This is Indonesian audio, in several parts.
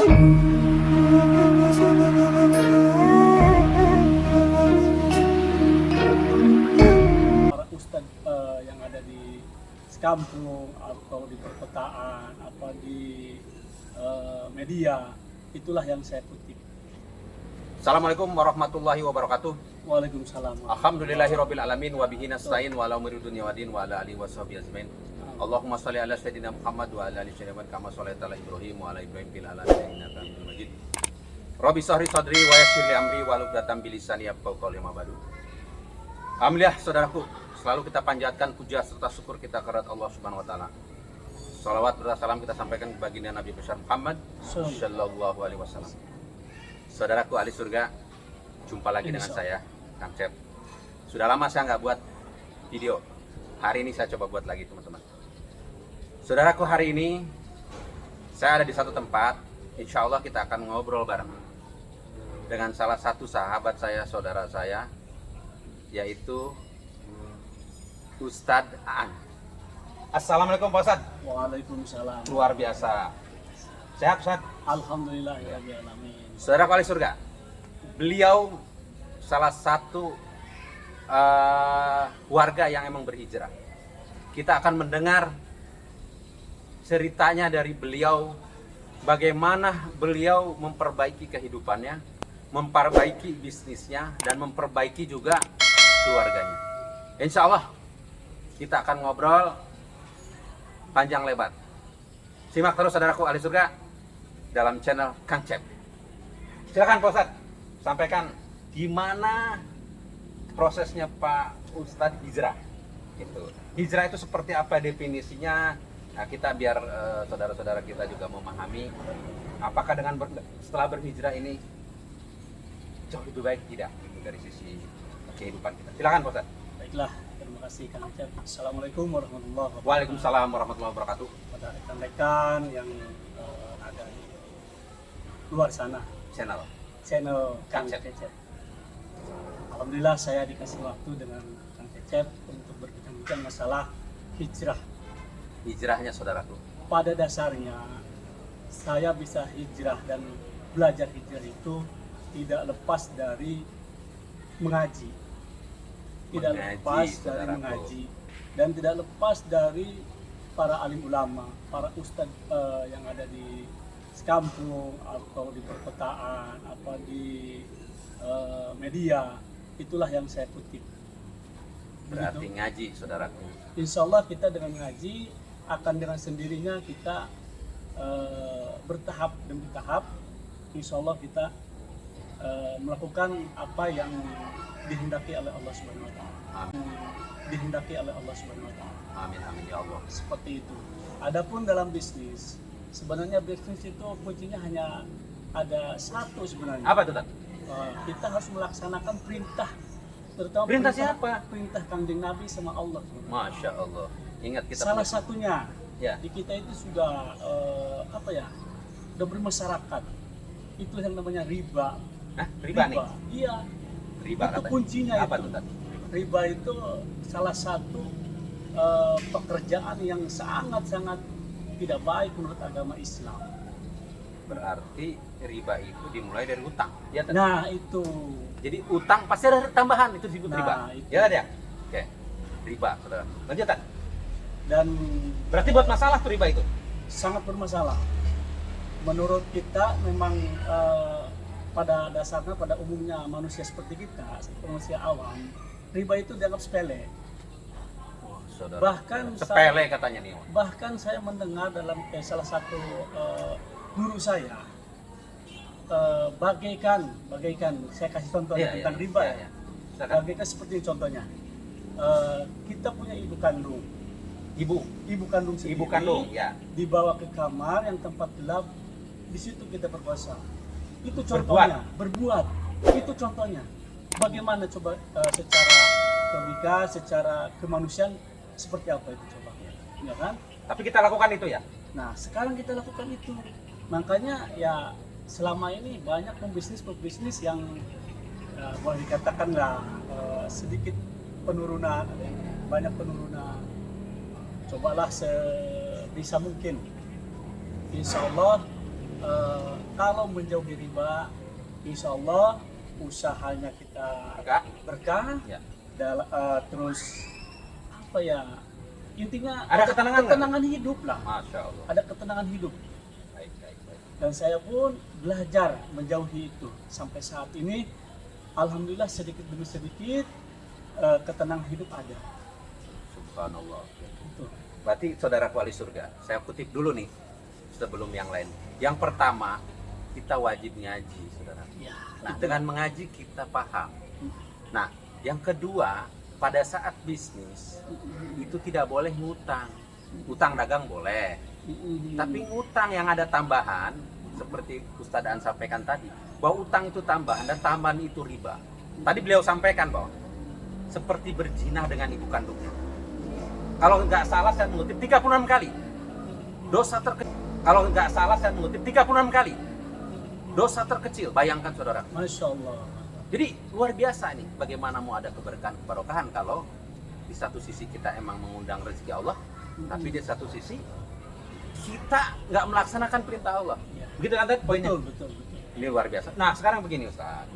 Para ustadz yang ada di kampung atau di perkotaan apa di media, itulah yang saya kutip. Assalamualaikum warahmatullahi wabarakatuh. Waalaikumsalam. Alhamdulillahirabbil alamin wa bihi nasta'in wa ala umuri dunya waddin wa ala alihi washabihi ajmain. Allahumma shalli ala sayyidina Muhammad wa ala ali sayyidina kama shallaita ala Ibrahim wa ala Ibrahim fil alamin innaka Hamidum Majid. Rabbi shrah sadri wa yassir li amri wa hlul 'uqdatam min lisani yafqahu qawli ma ba'du. Alhamdulillah saudaraku, selalu kita panjatkan puja serta syukur kita kepada Allah Subhanahu wa taala. Salawat dan salam kita sampaikan kepada baginda Nabi besar Muhammad sallallahu alaihi wasallam. Saudaraku ahli surga, jumpa lagi dengan saya, Kang Cep. Sudah lama saya nggak buat video. Hari ini saya coba buat lagi, teman-teman. Saudaraku, hari ini saya ada di satu tempat. Insya Allah kita akan ngobrol bareng dengan salah satu sahabat saya, saudara saya, yaitu Ustadz Aan. Assalamualaikum Pak Ustadz. Waalaikumsalam. Luar biasa. Sehat Ustadz? Alhamdulillahirabbil alamin. Saudara kali surga, beliau salah satu warga yang emang berhijrah. Kita akan mendengar ceritanya dari beliau, bagaimana beliau memperbaiki kehidupannya, memperbaiki bisnisnya, dan memperbaiki juga keluarganya. Insya Allah kita akan ngobrol panjang lebar. Simak terus saudaraku ahli surga dalam channel Kang Cep. Silakan Pak Ustadz, sampaikan gimana prosesnya Pak Ustadz hijrah. Gitu. Hijrah itu seperti apa definisinya? Nah, kita biar saudara-saudara kita juga memahami apakah dengan setelah berhijrah ini jauh lebih baik tidak gitu, dari sisi kehidupan kita. Silakan Pak Ustadz. Baiklah, terima kasih Kang Acep. Assalamualaikum warahmatullahi wabarakatuh. Waalaikumsalam warahmatullahi wabarakatuh. Pada rekan-rekan yang ada di luar sana, Channel Kang Kang Cep. Cecep. Alhamdulillah saya dikasih waktu dengan Kang Cecep untuk berbincang masalah hijrah. Hijrahnya saudaraku. Pada dasarnya saya bisa hijrah dan belajar hijrah itu tidak lepas dari mengaji. Tidak lepas dari saudaraku. mengaji dan tidak lepas dari para alim ulama, para ustadz yang ada di kampung atau di perkotaan apa di media, itulah yang saya kutip. Berarti Begitu. ngaji saudaraku. Insya Allah kita dengan ngaji akan dengan sendirinya kita bertahap demi tahap. Insya Allah kita melakukan apa yang dihendaki oleh Allah Subhanahu Wa Taala. Dihendaki oleh Allah Subhanahu Wa Taala. Amin amin ya Allah. Seperti itu. Adapun dalam bisnis, sebenarnya bisnis itu kuncinya hanya ada satu sebenarnya. Apa itu, Tan? Kita harus melaksanakan perintah, terutama Perintah siapa? Perintah Kanjeng Nabi sama Allah. Masya Allah. Ingat kita Salah punya- satunya Ya. di kita itu sudah sudah bermasyarakat. Itu yang namanya riba. Hah? Riba nih. Iya. Riba Itu katanya. kuncinya Apa itu. tuh, Tan? Riba itu salah satu pekerjaan yang sangat-sangat tidak baik menurut agama Islam. Berarti riba itu dimulai dari utang. Ya, Tan? Nah itu. Jadi utang pasti ada tambahan, itu disebut Nah, riba. itu. Ya, ya. Oke. Riba, saudara. Lanjut, Tan. Dan Berarti buat masalah tuh riba itu. sangat bermasalah. Menurut kita memang pada dasarnya, pada umumnya manusia seperti kita, manusia awam, riba itu dianggap sepele. Wah, saudara. Bahkan sepele katanya nih. Bahkan saya mendengar dalam salah satu guru saya, bagaikan saya kasih contoh Iya, tentang iya, riba iya, ya. iya. Silakan. Bagaikan seperti contohnya, kita punya ibu kandung. Ibu kandung sendiri Ibu kandung, ya. dibawa ke kamar yang tempat gelap, di situ kita berpuasa. Itu contohnya, berbuat. Itu contohnya. Bagaimana coba secara logika, secara kemanusiaan seperti apa itu coba? Ya kan? Tapi kita lakukan itu ya. Nah, sekarang kita lakukan itu. Makanya ya selama ini banyak pebisnis yang boleh dikatakan lah sedikit penurunan, banyak penurunan. Cobalah sebisa mungkin. Insya Allah kalau menjauhi riba, insya Allah usahanya kita berkah, Ya. terus apa ya, intinya Ada ketenangan hidup lah, Masya Allah. ada ketenangan hidup. Baik, baik, baik. Dan saya pun belajar menjauhi itu sampai saat ini, alhamdulillah sedikit demi sedikit ketenangan hidup ada. Subhanallah. Itu. Berarti saudaraku ahli surga, saya kutip dulu nih sebelum yang lain. Yang pertama, kita wajib ngaji, saudara. Ya, Nah, itu. dengan mengaji kita paham. Nah, yang kedua, pada saat bisnis itu tidak boleh ngutang. Utang dagang boleh, tapi ngutang yang ada tambahan seperti Ustadz Aan sampaikan tadi, bahwa utang itu tambahan dan tambahan itu riba. Tadi beliau sampaikan bahwa seperti berzina dengan ibu kandungnya. Kalau nggak salah saya mengutip 36 kali. Dosa terkecil. Kalau nggak salah saya mengutip 36 kali. Dosa terkecil, bayangkan saudara. Masya Allah. Jadi luar biasa nih bagaimana mau ada keberkahan kebarokahan kalau di satu sisi kita emang mengundang rezeki Allah, tapi di satu sisi kita nggak melaksanakan perintah Allah. Ya. Begitu kan tadi poinnya? Betul. Ini luar biasa. Nah sekarang begini Ustaz.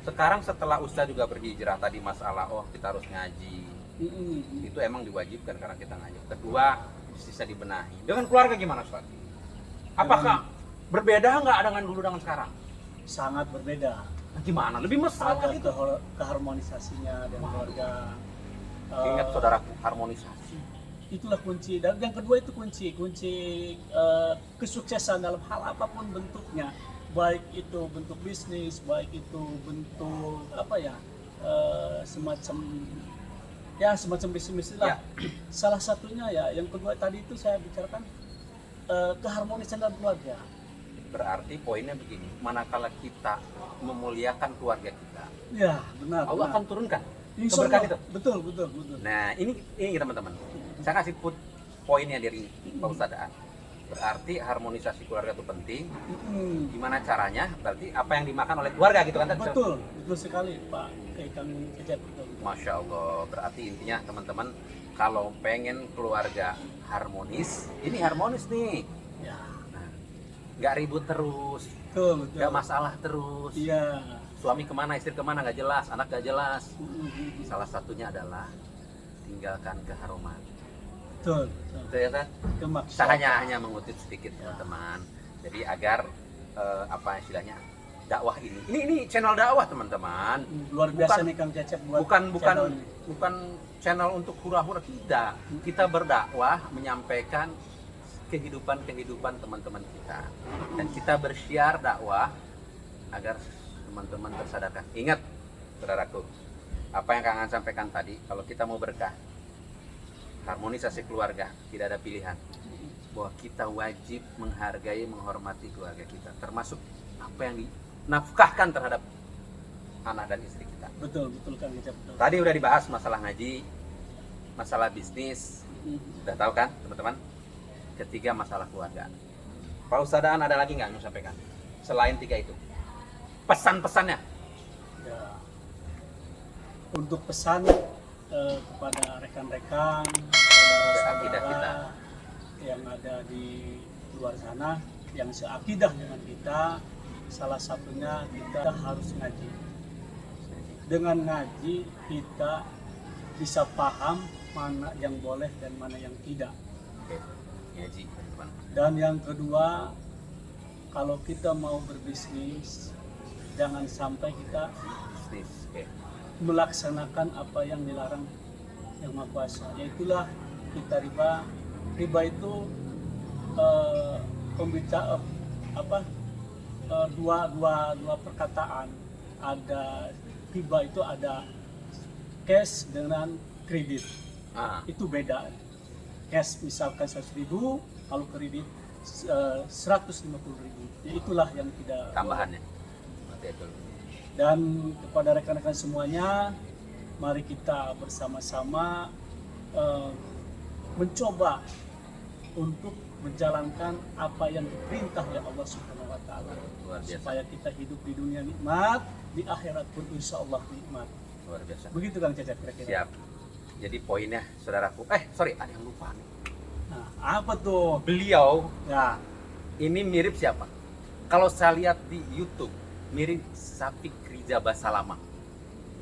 Sekarang setelah Ustaz juga berhijrah tadi masalah kita harus ngaji. Itu emang diwajibkan karena kita ngaji. Kedua, bisa dibenahi. Dengan keluarga gimana Ustaz? Apakah berbeda nggak dengan dulu dengan sekarang? Sangat berbeda. Nah, gimana? Lebih mesra Ada gitu. keharmonisasinya dengan keluarga. Ingat saudaraku, harmonisasi. Itulah kunci. Dan yang kedua itu kunci kesuksesan dalam hal apapun bentuknya, baik itu bentuk bisnis, baik itu bentuk apa ya, semacam bisnis lah. Salah satunya ya, yang kedua tadi itu saya bicarakan keharmonisan dalam keluarga. Berarti poinnya begini, manakala kita memuliakan keluarga kita, Ya benar. Allah benar. akan turunkan Insya keberkahan Allah. itu. Betul. Nah ini teman-teman, saya kasih poinnya dari Pak Ustadz. Berarti harmonisasi keluarga itu penting. Gimana caranya? Berarti apa yang dimakan oleh keluarga gitu kan? Betul sekali Pak. Kang Cecep. Masya Allah. Berarti intinya teman-teman, kalau pengen keluarga harmonis, ini harmonis nih. Ya. Nggak ribut terus, Betul. nggak masalah terus. Iya. Suami kemana, istri kemana nggak jelas, anak nggak jelas. Salah satunya adalah tinggalkan keharuman. Betul. Betul ya kan? Saya hanya mengutip sedikit teman-teman. Jadi agar apa istilahnya, dakwah ini channel dakwah teman-teman. Luar biasa nih Kang Cecep buat bukan channel untuk hura-hura, tidak. Kita berdakwah menyampaikan kehidupan teman-teman kita, dan kita bersiar dakwah agar teman-teman tersadarkan. Ingat saudaraku, apa yang Kang Aan sampaikan tadi, kalau kita mau berkah, harmonisasi keluarga, tidak ada pilihan, bahwa kita wajib menghargai, menghormati keluarga kita, termasuk apa yang dinafkahkan terhadap anak dan istri kita. Betul Kang Cecep. Tadi udah dibahas masalah ngaji, masalah bisnis, udah tahu kan teman-teman. Ketiga, masalah keluarga. Pak Ustadz Aan ada lagi nggak yang mau sampaikan selain tiga itu? Pesan-pesannya? Ya. Untuk pesan kepada rekan-rekan, Akidah kita yang ada di luar sana, yang seakidah dengan kita, salah satunya kita harus ngaji. Dengan ngaji kita bisa paham mana yang boleh dan mana yang tidak. Ngaji, teman-teman. Dan yang kedua, kalau kita mau berbisnis, jangan sampai kita Bisnis. melaksanakan apa yang dilarang Yang Maha Kuasa. Yaitulah kita riba. Riba itu dua perkataan. Ada riba itu ada cash dengan kredit. Itu beda. Cash misalkan 100.000, kalau kredit 150.000. Ya, itulah yang tidak Tambahannya. Betul. Dan kepada rekan-rekan semuanya, mari kita bersama-sama mencoba untuk menjalankan apa yang diperintah oleh Allah Subhanahu wa taala. Supaya kita hidup di dunia nikmat, di akhirat pun insya Allah nikmat. Luar biasa. Begitu Kang Cecep kira-kira. Siap. Jadi poinnya saudaraku, ada yang lupa nih. Nah, apa tuh? Beliau Ya, ini mirip siapa? Kalau saya lihat di YouTube mirip Syafiq Rija Basalamah.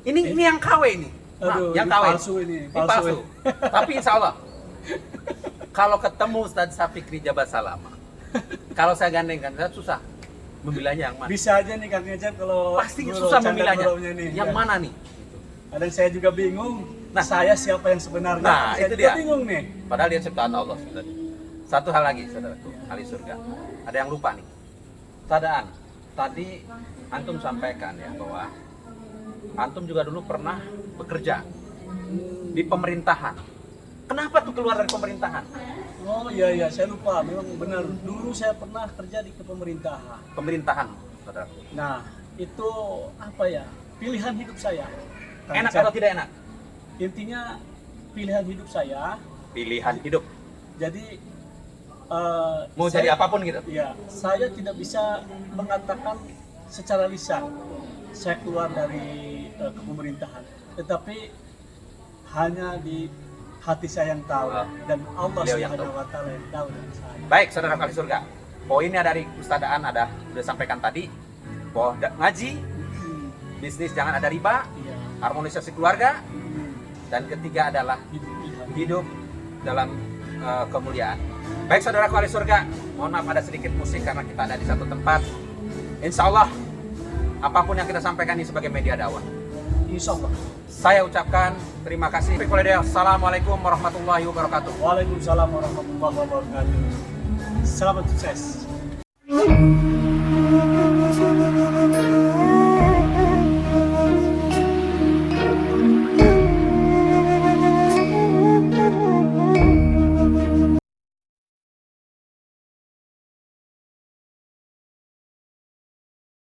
Ini yang KW ini. Nah, Aduh, yang ini KW. palsu ini, Ini palsu. palsu. Tapi insya Allah kalau ketemu Ustadz Syafiq Rija Basalamah, kalau saya gandengkan, saya susah memilahnya yang mana. Bisa aja nih Kang Ngecep kalau Pasti guru, susah canda memilahnya. gurunya nih. Yang Ya. mana nih? Kadang saya juga bingung. Nah. Saya siapa yang sebenarnya? Nah, saya itu juga dia. bingung nih. Padahal dia ciptaan Allah sebenarnya. Satu hal lagi, saudaraku, ahli surga. Ada yang lupa nih. Sadaan. Tadi antum sampaikan ya bahwa antum juga dulu pernah bekerja di pemerintahan. Kenapa tuh keluar dari pemerintahan? Oh iya, saya lupa. Memang benar. Dulu saya pernah kerja di pemerintahan. Pemerintahan, saudaraku. Nah, itu apa ya? Pilihan hidup saya. Kang Enak Ngecep. atau tidak enak? Intinya pilihan hidup saya. Pilihan hidup. Jadi Mau jadi apapun gitu. Ya, saya tidak bisa mengatakan secara lisan saya keluar dari kepemerintahan, tetapi hanya di hati saya yang tahu dan Allah Beliau yang Subhanahu wa taala yang tahu dari saya. Baik, saudara ahli surga. Poinnya dari ustadaan ada udah sampaikan tadi bahwa ngaji, Hmm, bisnis jangan ada riba, iya. harmonisasi keluarga, Hmm, dan ketiga adalah hidup pilihan. hidup dalam kemuliaan. Baik saudaraku ahli surga, mohon maaf ada sedikit musik karena kita ada di satu tempat. Insya Allah, apapun yang kita sampaikan ini sebagai media dakwah. Insya Allah. Saya ucapkan terima kasih. Assalamualaikum warahmatullahi wabarakatuh. Waalaikumsalam warahmatullahi wabarakatuh. Selamat sukses.